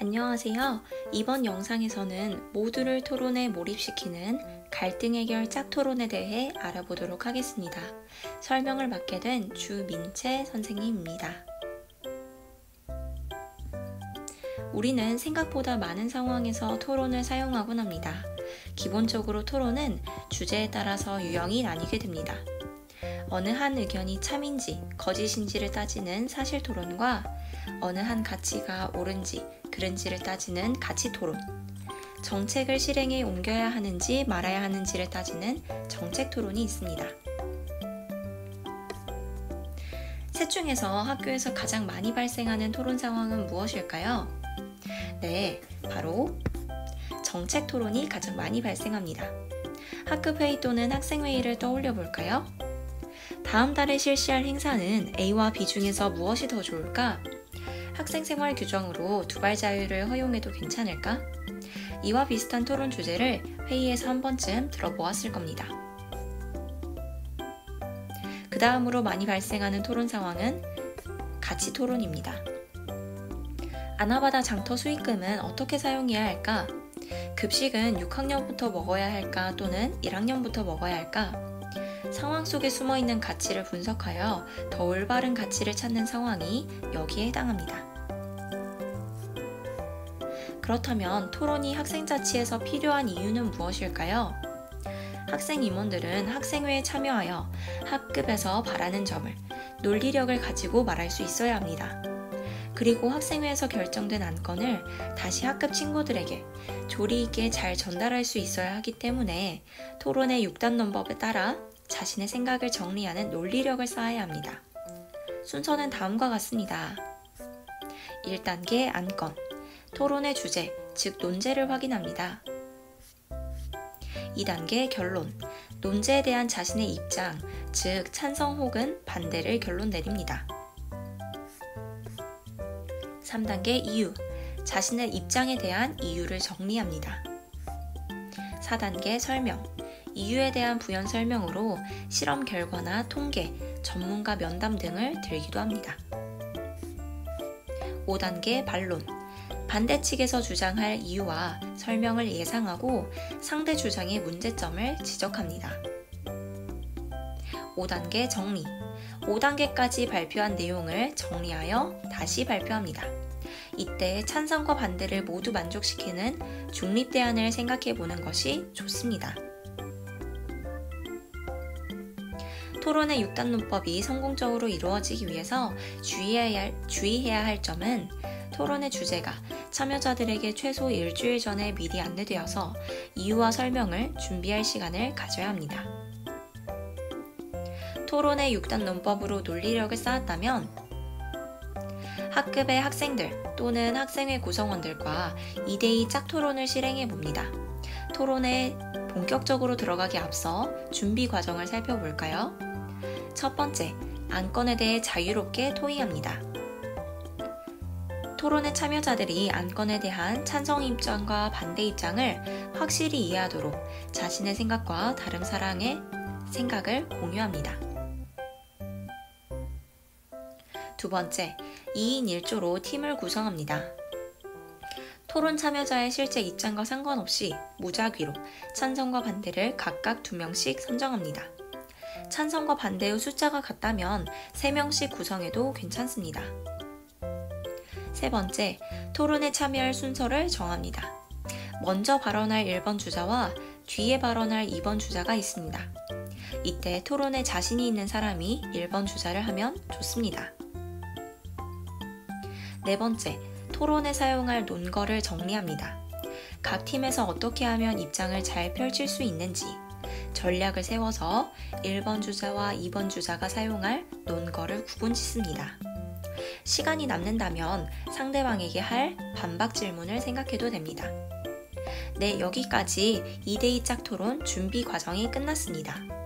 안녕하세요. 이번 영상에서는 모두를 토론에 몰입시키는 갈등 해결 짝토론에 대해 알아보도록 하겠습니다. 설명을 맡게 된 주민채 선생님입니다. 우리는 생각보다 많은 상황에서 토론을 사용하곤 합니다. 기본적으로 토론은 주제에 따라서 유형이 나뉘게 됩니다. 어느 한 의견이 참인지 거짓인지를 따지는 사실 토론과 어느 한 가치가 옳은지 그른지를 따지는 가치 토론, 정책을 실행에 옮겨야 하는지 말아야 하는지를 따지는 정책 토론이 있습니다. 셋 중에서 학교에서 가장 많이 발생하는 토론 상황은 무엇일까요? 네, 바로 정책 토론이 가장 많이 발생합니다. 학급회의 또는 학생회의를 떠올려 볼까요? 다음 달에 실시할 행사는 A와 B 중에서 무엇이 더 좋을까? 학생생활 규정으로 두발 자유를 허용해도 괜찮을까? 이와 비슷한 토론 주제를 회의에서 한 번쯤 들어보았을 겁니다. 그 다음으로 많이 발생하는 토론 상황은 가치 토론입니다. 아나바다 장터 수익금은 어떻게 사용해야 할까? 급식은 6학년부터 먹어야 할까 또는 1학년부터 먹어야 할까? 상황 속에 숨어있는 가치를 분석하여 더 올바른 가치를 찾는 상황이 여기에 해당합니다. 그렇다면 토론이 학생자치에서 필요한 이유는 무엇일까요? 학생 임원들은 학생회에 참여하여 학급에서 바라는 점을 논리력을 가지고 말할 수 있어야 합니다. 그리고 학생회에서 결정된 안건을 다시 학급 친구들에게 조리 있게 잘 전달할 수 있어야 하기 때문에 토론의 6단 논법에 따라 자신의 생각을 정리하는 논리력을 쌓아야 합니다. 순서는 다음과 같습니다. 1단계 안건, 토론의 주제, 즉 논제를 확인합니다. 2단계 결론, 논제에 대한 자신의 입장, 즉 찬성 혹은 반대를 결론 내립니다. 3단계 이유, 자신의 입장에 대한 이유를 정리합니다. 4단계 설명, 이유에 대한 부연 설명으로 실험 결과나 통계, 전문가 면담 등을 들기도 합니다. 5단계 반론, 반대 측에서 주장할 이유와 설명을 예상하고 상대 주장의 문제점을 지적합니다. 5단계 정리, 5단계까지 발표한 내용을 정리하여 다시 발표합니다. 이때 찬성과 반대를 모두 만족시키는 중립 대안을 생각해 보는 것이 좋습니다. 토론의 6단 논법이 성공적으로 이루어지기 위해서 주의해야 할 점은 토론의 주제가 참여자들에게 최소 일주일 전에 미리 안내되어서 이유와 설명을 준비할 시간을 가져야 합니다. 토론의 6단 논법으로 논리력을 쌓았다면 학급의 학생들 또는 학생회 구성원들과 2대2 짝토론을 실행해 봅니다. 토론에 본격적으로 들어가기 앞서 준비 과정을 살펴볼까요? 첫 번째, 안건에 대해 자유롭게 토의합니다. 토론의 참여자들이 안건에 대한 찬성 입장과 반대 입장을 확실히 이해하도록 자신의 생각과 다른 사람의 생각을 공유합니다. 두 번째, 2인 1조로 팀을 구성합니다. 토론 참여자의 실제 입장과 상관없이 무작위로 찬성과 반대를 각각 2명씩 선정합니다. 찬성과 반대의 숫자가 같다면 3명씩 구성해도 괜찮습니다. 세 번째, 토론에 참여할 순서를 정합니다. 먼저 발언할 1번 주자와 뒤에 발언할 2번 주자가 있습니다. 이때 토론에 자신이 있는 사람이 1번 주자를 하면 좋습니다. 네 번째, 토론에 사용할 논거를 정리합니다. 각 팀에서 어떻게 하면 입장을 잘 펼칠 수 있는지 전략을 세워서 1번 주자와 2번 주자가 사용할 논거를 구분짓습니다. 시간이 남는다면 상대방에게 할 반박 질문을 생각해도 됩니다. 네, 여기까지 2대2 짝토론 준비 과정이 끝났습니다.